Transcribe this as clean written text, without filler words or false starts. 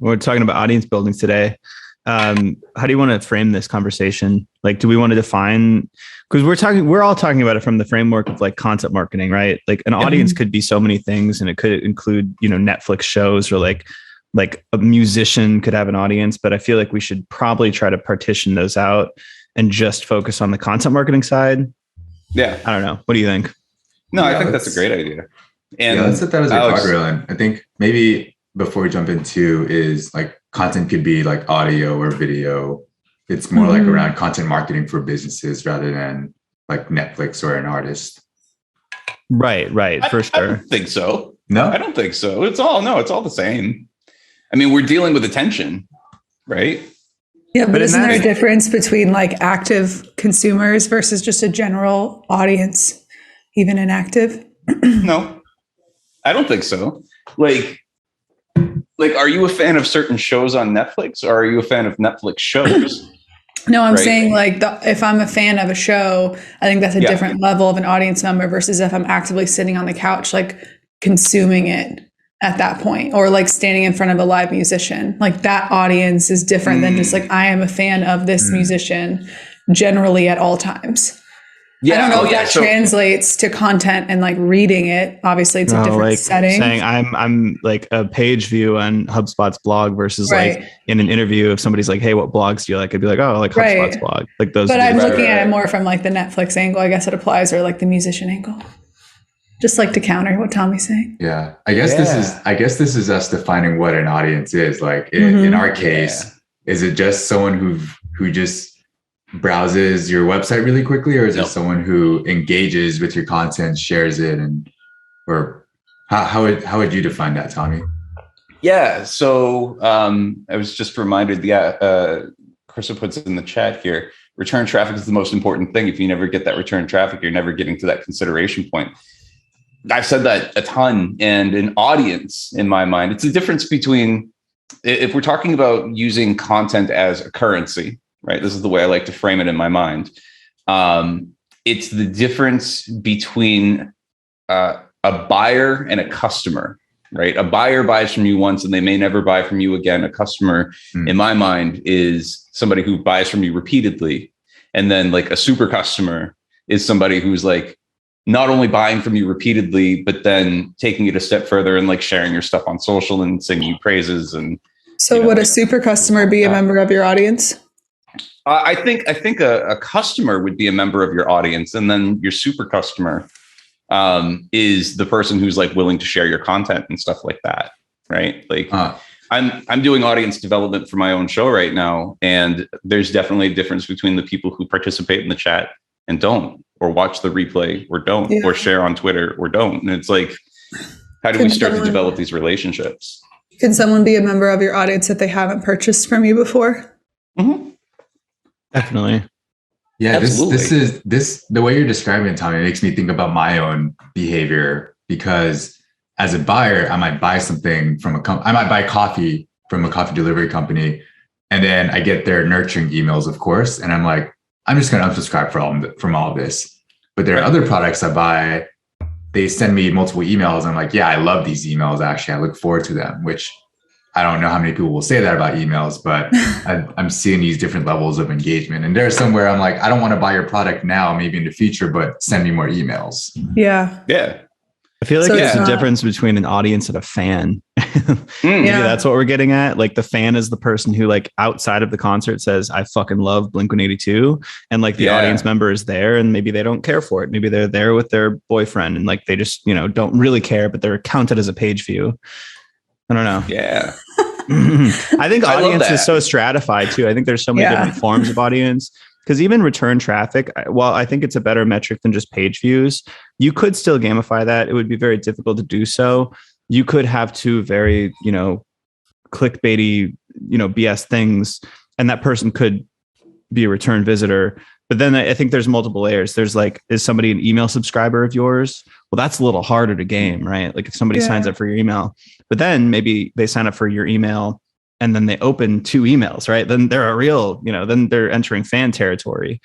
we're talking about audience building today. How do you want to frame this conversation? Like, do we want to define, because we're all talking about it from the framework of like content marketing, right? Like an audience could be so many things, and it could include, Netflix shows, or like a musician could have an audience, but I feel like we should probably try to partition those out and just focus on the content marketing side. Yeah. I don't know. What do you think? No, I think that's a great idea. And let's set that as a guardrail. And I think maybe before we jump into is like content could be like audio or video. It's more like around content marketing for businesses rather than like Netflix or an artist. Right. For sure. I don't think so. No, I don't think so. It's all the same. I mean, we're dealing with attention, right? Yeah, but isn't there a difference between like active consumers versus just a general audience, even inactive? No, I don't think so. Like, are you a fan of certain shows on Netflix, or are you a fan of Netflix shows? No, I'm saying like if I'm a fan of a show, I think that's a different level of an audience member versus if I'm actively sitting on the couch, like consuming it at that point, or like standing in front of a live musician. Like that audience is different than just like, I am a fan of this musician generally at all times. Yeah, I don't know if that translates to content and like reading it. Obviously, it's a different setting. Saying I'm like a page view on HubSpot's blog versus like in an interview, if somebody's like, "Hey, what blogs do you like?" I'd be like, "Oh, I like HubSpot's blog." Like those. But I'm looking at it more from like the Netflix angle. I guess it applies, or like the musician angle. Just like to counter what Tommy's saying. Yeah, I guess this is us defining what an audience is. Like in our case, is it just someone who just browses your website really quickly, or is it someone who engages with your content, shares it, or how would you define that, Tommy? Yeah, so I was just reminded. Krista puts it in the chat here. Return traffic is the most important thing. If you never get that return traffic, you're never getting to that consideration point. I've said that a ton, and an audience, in my mind, it's the difference between, if we're talking about using content as a currency, right? This is the way I like to frame it in my mind. It's the difference between a buyer and a customer, right? A buyer buys from you once and they may never buy from you again. A customer, in my mind, is somebody who buys from you repeatedly. And then like a super customer is somebody who's like not only buying from you repeatedly, but then taking it a step further and like sharing your stuff on social and singing you praises. And so would a super customer be a member of your audience? I think a customer would be a member of your audience, and then your super customer is the person who's like willing to share your content and stuff like that, right? Like I'm doing audience development for my own show right now, and there's definitely a difference between the people who participate in the chat and don't, or watch the replay or don't, or share on Twitter or don't. And it's like, how do we start to develop these relationships? Can someone be a member of your audience if they haven't purchased from you before? Mm-hmm. Definitely. Yeah, this the way you're describing it, Tommy, makes me think about my own behavior, because as a buyer, I might buy something from I might buy coffee from a coffee delivery company, and then I get their nurturing emails, of course, and I'm like, I'm just going to unsubscribe from all of this. But there are other products I buy. They send me multiple emails. And I'm like, yeah, I love these emails. Actually, I look forward to them, which I don't know how many people will say that about emails, but I'm seeing these different levels of engagement. And there's somewhere I'm like, I don't want to buy your product now, maybe in the future, but send me more emails. Yeah. Yeah. I feel like there's a difference between an audience and a fan. Maybe that's what we're getting at. Like the fan is the person who like outside of the concert says, I fucking love Blink-182. And like the audience member is there and maybe they don't care for it. Maybe they're there with their boyfriend and like they just, don't really care, but they're counted as a page view. I don't know. Yeah. I think audience is so stratified too. I think there's so many different forms of audience. Because even return traffic, while I think it's a better metric than just page views, you could still gamify that. It would be very difficult to do so. You could have two very, clickbaity, BS things, and that person could be a return visitor. But then I think there's multiple layers. There's like, is somebody an email subscriber of yours? Well, that's a little harder to game, right? Like if somebody signs up for your email, but then maybe they sign up for your email and then they open two emails, right? Then they're a real, then they're entering fan territory.